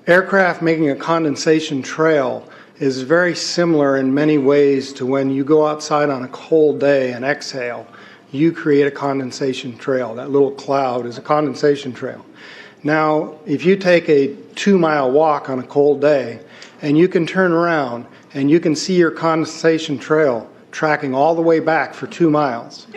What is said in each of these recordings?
Aircraft making a condensation trail is very similar in many ways to when you go outside on a cold day and exhale. You create a condensation trail. That little cloud is a condensation trail. Now, if you take a 2-mile walk on a cold day and you can turn around and you can see your condensation trail tracking all the way back for 2 miles.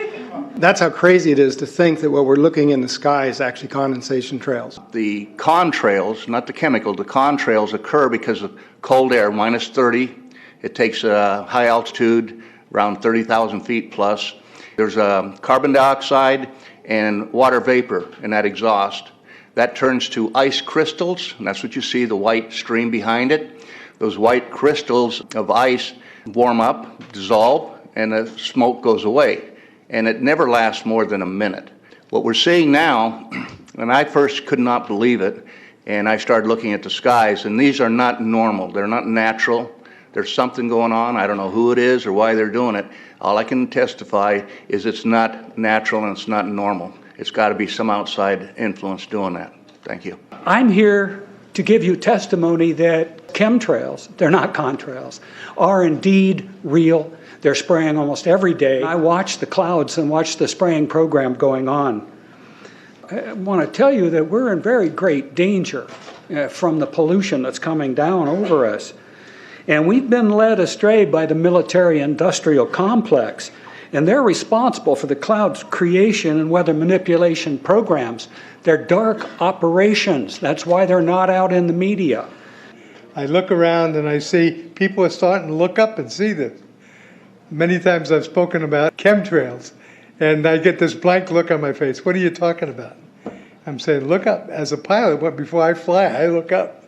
That's how crazy it is to think that what we're looking in the sky is actually condensation trails. The contrails, not the chemical, the contrails occur because of cold air, minus 30. It takes high altitude, around 30,000 feet plus. There's carbon dioxide and water vapor in that exhaust. That turns to ice crystals, and that's what you see, the white stream behind it. Those white crystals of ice warm up, dissolve, and the smoke goes away. And it never lasts more than a minute. What we're seeing now, and I first could not believe it, and I started looking at the skies, and these are not normal. They're not natural. There's something going on. I don't know who it is or why they're doing it. All I can testify is it's not natural and it's not normal. It's got to be some outside influence doing that. Thank you. I'm here to give you testimony that chemtrails, they're not contrails, are indeed real. They're spraying almost every day. I watch the clouds and watch the spraying program going on. I want to tell you that we're in very great danger from the pollution that's coming down over us. And we've been led astray by the military-industrial complex, and they're responsible for the cloud's creation and weather manipulation programs. They're dark operations. That's why they're not out in the media. I look around and I see people are starting to look up and see this. Many times I've spoken about chemtrails, and I get this blank look on my face. What are you talking about? I'm saying, look up. As a pilot, before I fly, I look up.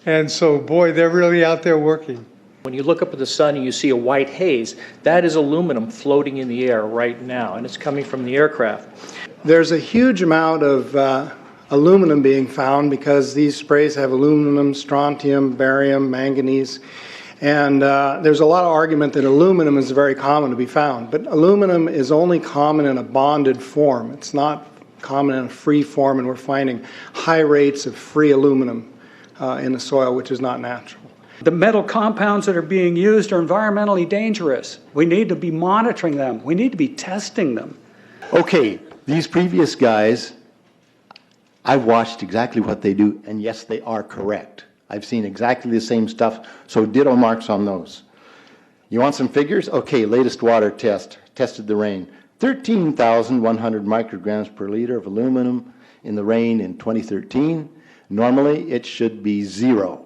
And so, boy, they're really out there working. When you look up at the sun and you see a white haze, that is aluminum floating in the air right now, and it's coming from the aircraft. There's a huge amount of aluminum being found because these sprays have aluminum, strontium, barium, manganese. And there's a lot of argument that aluminum is very common to be found, but aluminum is only common in a bonded form. It's not common in a free form, and we're finding high rates of free aluminum in the soil, which is not natural. The metal compounds that are being used are environmentally dangerous. We need to be monitoring them. We need to be testing them. Okay, these previous guys, I've watched exactly what they do, and yes, they are correct. I've seen exactly the same stuff, so ditto marks on those. You want some figures? Okay, latest water test, tested the rain. 13,100 micrograms per liter of aluminum in the rain in 2013. Normally, it should be 0.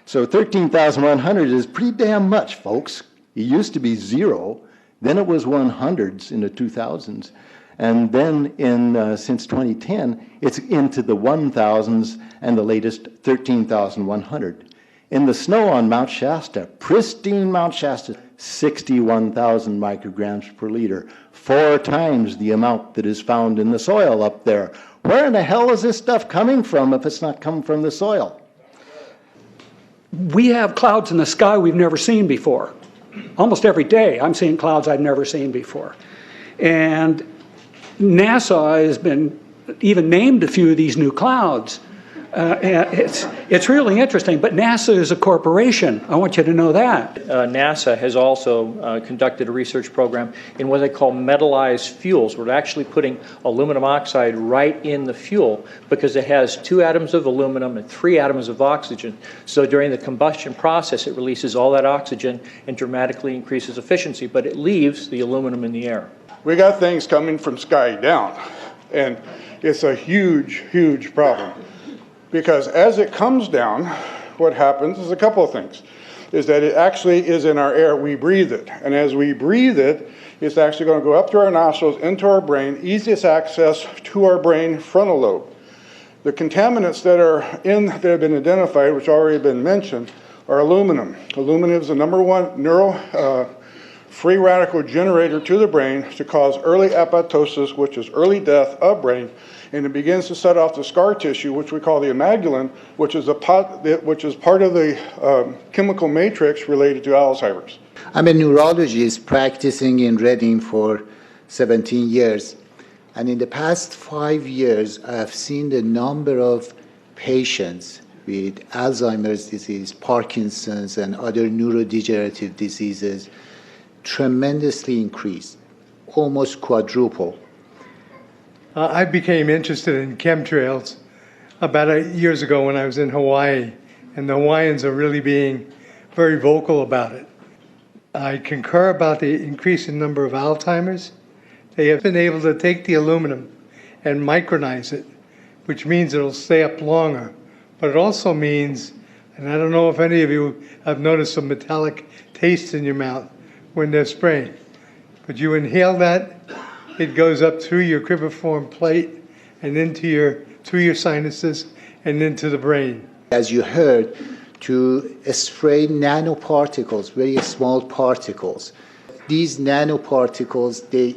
So 13,100 is pretty damn much, folks. It used to be 0, then it was 100s in the 2000s. And then since 2010, it's into the 1,000s and the latest 13,100. In the snow on Mount Shasta, pristine Mount Shasta, 61,000 micrograms per liter, 4 times the amount that is found in the soil up there. Where in the hell is this stuff coming from if it's not coming from the soil? We have clouds in the sky we've never seen before. Almost every day I'm seeing clouds I've never seen before. And NASA has been even named a few of these new clouds. It's really interesting, but NASA is a corporation. I want you to know that. NASA has also conducted a research program in what they call metallized fuels. We're actually putting aluminum oxide right in the fuel because it has 2 atoms of aluminum and 3 atoms of oxygen. So during the combustion process, it releases all that oxygen and dramatically increases efficiency, but it leaves the aluminum in the air. We got things coming from sky down, and it's a huge, huge problem. Because as it comes down, what happens is a couple of things. Is that it actually is in our air, we breathe it. And as we breathe it, it's actually going to go up through our nostrils, into our brain, easiest access to our brain frontal lobe. The contaminants that have been identified, which already been mentioned, are aluminum. Aluminum is the #1 free radical generator to the brain to cause early apoptosis, which is early death of brain, and it begins to set off the scar tissue, which we call the amygdalin, which is part of the chemical matrix related to Alzheimer's. I'm a neurologist practicing in Reading for 17 years, and in the past 5 years, I have seen the number of patients with Alzheimer's disease, Parkinson's, and other neurodegenerative diseases tremendously increased, almost quadruple. I became interested in chemtrails about 8 years ago when I was in Hawaii, and the Hawaiians are really being very vocal about it. I concur about the increasing number of Alzheimer's. They have been able to take the aluminum and micronize it, which means it'll stay up longer. But it also means, and I don't know if any of you have noticed some metallic taste in your mouth when they're spraying, but you inhale that, it goes up through your cribriform plate and through your sinuses and into the brain. As you heard, to spray nanoparticles, very small particles. These nanoparticles, they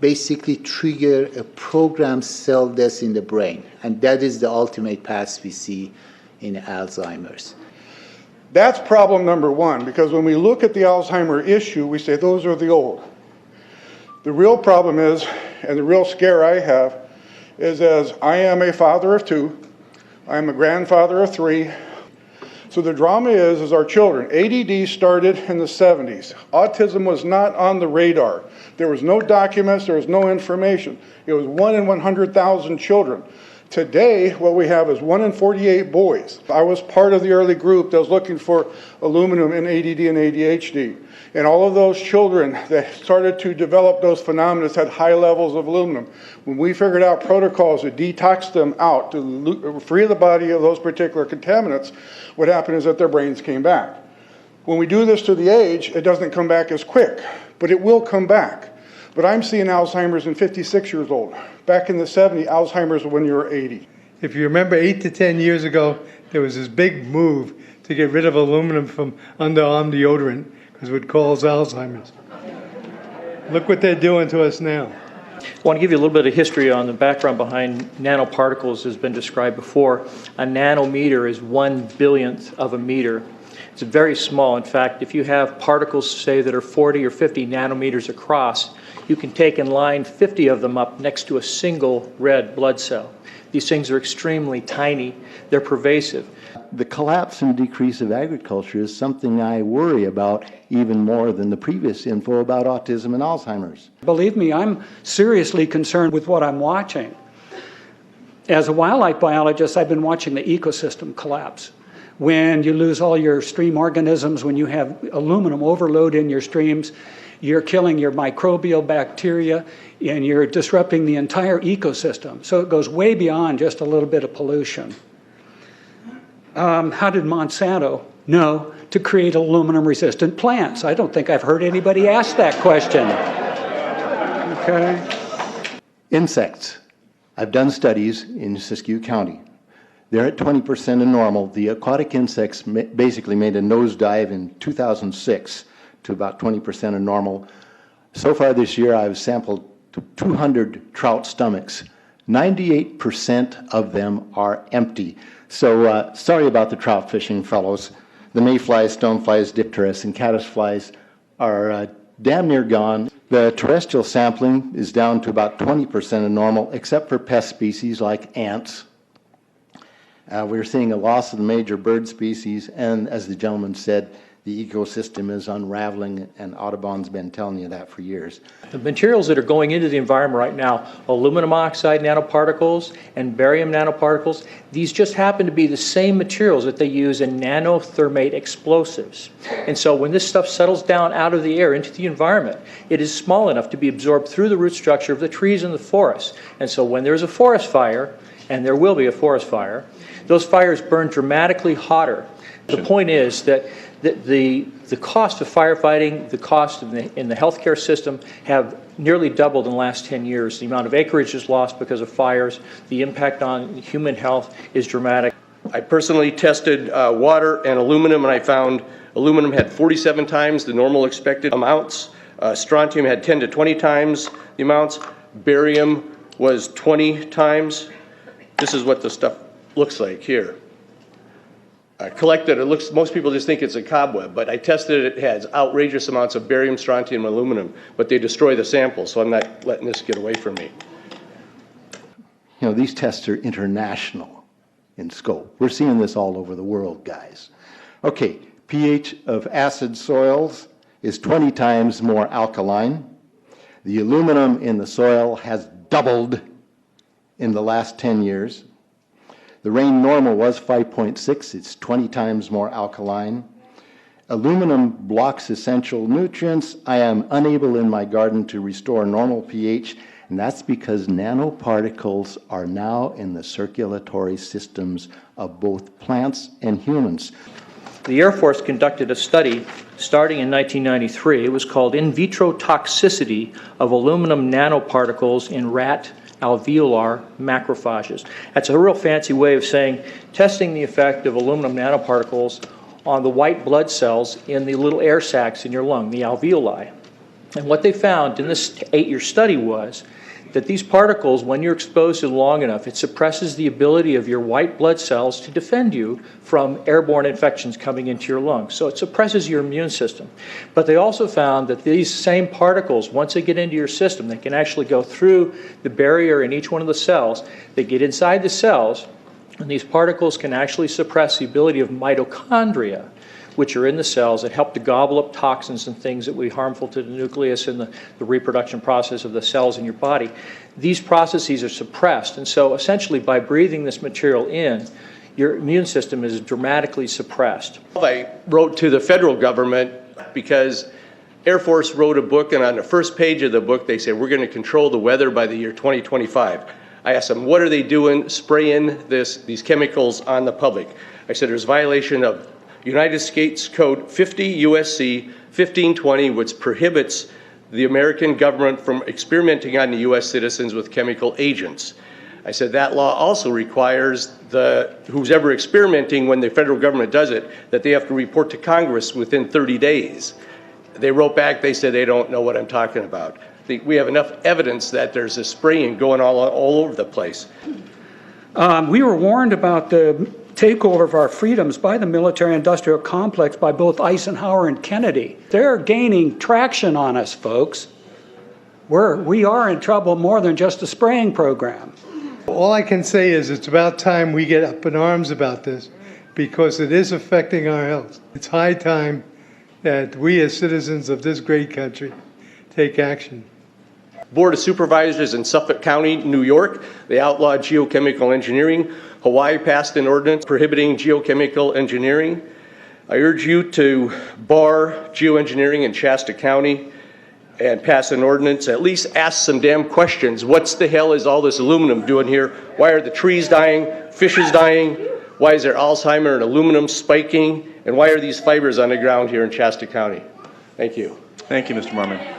basically trigger a programmed cell death in the brain, and that is the ultimate path we see in Alzheimer's. That's problem number one, because when we look at the Alzheimer issue, we say those are the old. The real problem is, and the real scare I have, is as I am a father of 2, I'm a grandfather of 3. So the drama is our children. ADD started in the 70s. Autism was not on the radar. There was no documents, there was no information. It was 1 in 100,000 children. Today, what we have is 1 in 48 boys. I was part of the early group that was looking for aluminum in ADD and ADHD. And all of those children that started to develop those phenomena had high levels of aluminum. When we figured out protocols to detox them out, to free the body of those particular contaminants, what happened is that their brains came back. When we do this to the age, it doesn't come back as quick, but it will come back. But I'm seeing Alzheimer's in 56 years old. Back in the 70s, Alzheimer's when you were 80. If you remember 8 to 10 years ago, there was this big move to get rid of aluminum from underarm deodorant because it would cause Alzheimer's. Look what they're doing to us now. I want to give you a little bit of history on the background behind nanoparticles has been described before. A nanometer is 1/1000th of a meter. It's very small. In fact, if you have particles, say, that are 40 or 50 nanometers across, you can take and line 50 of them up next to a single red blood cell. These things are extremely tiny. They're pervasive. The collapse and decrease of agriculture is something I worry about even more than the previous info about autism and Alzheimer's. Believe me, I'm seriously concerned with what I'm watching. As a wildlife biologist, I've been watching the ecosystem collapse. When you lose all your stream organisms, when you have aluminum overload in your streams, you're killing your microbial bacteria and you're disrupting the entire ecosystem. So it goes way beyond just a little bit of pollution. How did Monsanto know to create aluminum-resistant plants? I don't think I've heard anybody ask that question. Okay. Insects. I've done studies in Siskiyou County. They're at 20% of normal. The aquatic insects basically made a nosedive in 2006 to about 20% of normal. So far this year, I've sampled 200 trout stomachs. 98% of them are empty. So sorry about the trout fishing, fellows. The mayflies, stoneflies, dipterus, and caddisflies are damn near gone. The terrestrial sampling is down to about 20% of normal, except for pest species like ants. We're seeing a loss of the major bird species, and as the gentleman said, the ecosystem is unraveling, and Audubon's been telling you that for years. The materials that are going into the environment right now, aluminum oxide nanoparticles and barium nanoparticles, these just happen to be the same materials that they use in nanothermate explosives. And so when this stuff settles down out of the air into the environment, it is small enough to be absorbed through the root structure of the trees in the forest. And so when there's a forest fire, and there will be a forest fire, those fires burn dramatically hotter. The point is that the cost of firefighting, the cost in the healthcare system have nearly doubled in the last 10 years. The amount of acreage is lost because of fires. The impact on human health is dramatic. I personally tested water and aluminum, and I found aluminum had 47 times the normal expected amounts. Strontium had 10 to 20 times the amounts. Barium was 20 times. This is what the stuff looks like here. Collected, it looks, most people just think it's a cobweb, but I tested it, it has outrageous amounts of barium, strontium, and aluminum, but they destroy the sample, so I'm not letting this get away from me. You know, these tests are international. in scope. We're seeing this all over the world, guys. Okay, pH of acid soils is 20 times more alkaline. The aluminum in the soil has doubled in the last 10 years. The rain normal was 5.6. It's 20 times more alkaline. Aluminum blocks essential nutrients. I am unable in my garden to restore normal pH, and that's because nanoparticles are now in the circulatory systems of both plants and humans. The Air Force conducted a study starting in 1993. It was called In Vitro Toxicity of Aluminum Nanoparticles in Rat Alveolar Macrophages. That's a real fancy way of saying testing the effect of aluminum nanoparticles on the white blood cells in the little air sacs in your lung, the alveoli. And what they found in this 8-year study was that these particles, when you're exposed to them long enough, it suppresses the ability of your white blood cells to defend you from airborne infections coming into your lungs. So it suppresses your immune system. But they also found that these same particles, once they get into your system, they can actually go through the barrier in each one of the cells. They get inside the cells, and these particles can actually suppress the ability of mitochondria, which are in the cells that help to gobble up toxins and things that would be harmful to the nucleus and the reproduction process of the cells in your body. These processes are suppressed, and so essentially by breathing this material in, your immune system is dramatically suppressed. I wrote to the federal government because Air Force wrote a book, and on the first page of the book they said, we're going to control the weather by the year 2025. I asked them, what are they doing spraying these chemicals on the public? I said, there's violation of United States Code 50 USC 1520, which prohibits the American government from experimenting on the U.S. citizens with chemical agents. I said that law also requires who's ever experimenting, when the federal government does it, that they have to report to Congress within 30 days. They wrote back, they said they don't know what I'm talking about. We have enough evidence that there's a spraying going all over the place. We were warned about the takeover of our freedoms by the military-industrial complex by both Eisenhower and Kennedy. They're gaining traction on us, folks. We are in trouble more than just a spraying program. All I can say is it's about time we get up in arms about this, because it is affecting our health. It's high time that we as citizens of this great country take action. Board of Supervisors in Suffolk County, New York, they outlawed geochemical engineering. Hawaii passed an ordinance prohibiting geochemical engineering. I urge you to bar geoengineering in Shasta County and pass an ordinance. At least ask some damn questions. What the hell is all this aluminum doing here? Why are the trees dying, fishes dying? Why is there Alzheimer and aluminum spiking? And why are these fibers on the ground here in Shasta County? Thank you. Thank you, Mr. Marmon.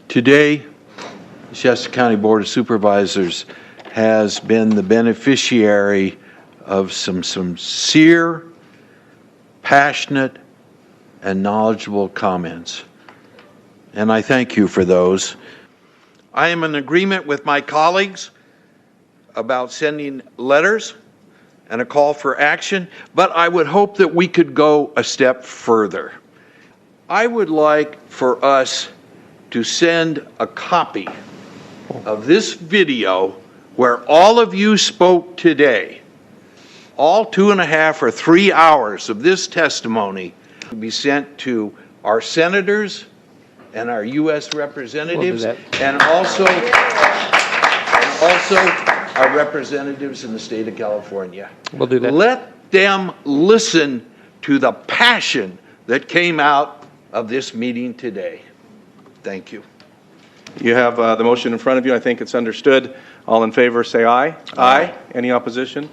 Today, the Shasta County Board of Supervisors has been the beneficiary of some sincere, passionate, and knowledgeable comments. And I thank you for those. I am in agreement with my colleagues about sending letters and a call for action, but I would hope that we could go a step further. I would like for us to send a copy of this video where all of you spoke today, all 2.5 or 3 hours of this testimony, to be sent to our senators and our U.S. representatives, and also our representatives in the state of California. We'll do that. Let them listen to the passion that came out of this meeting today. Thank you. You have the motion in front of you. I think it's understood. All in favor, say aye. Aye. Any opposition?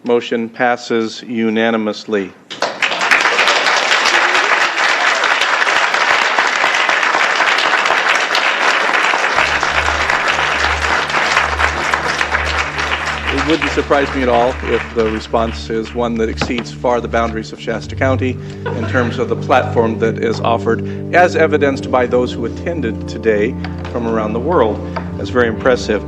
Motion passes unanimously. It wouldn't surprise me at all if the response is one that exceeds far the boundaries of Shasta County in terms of the platform that is offered, as evidenced by those who attended today from around the world. That's very impressive.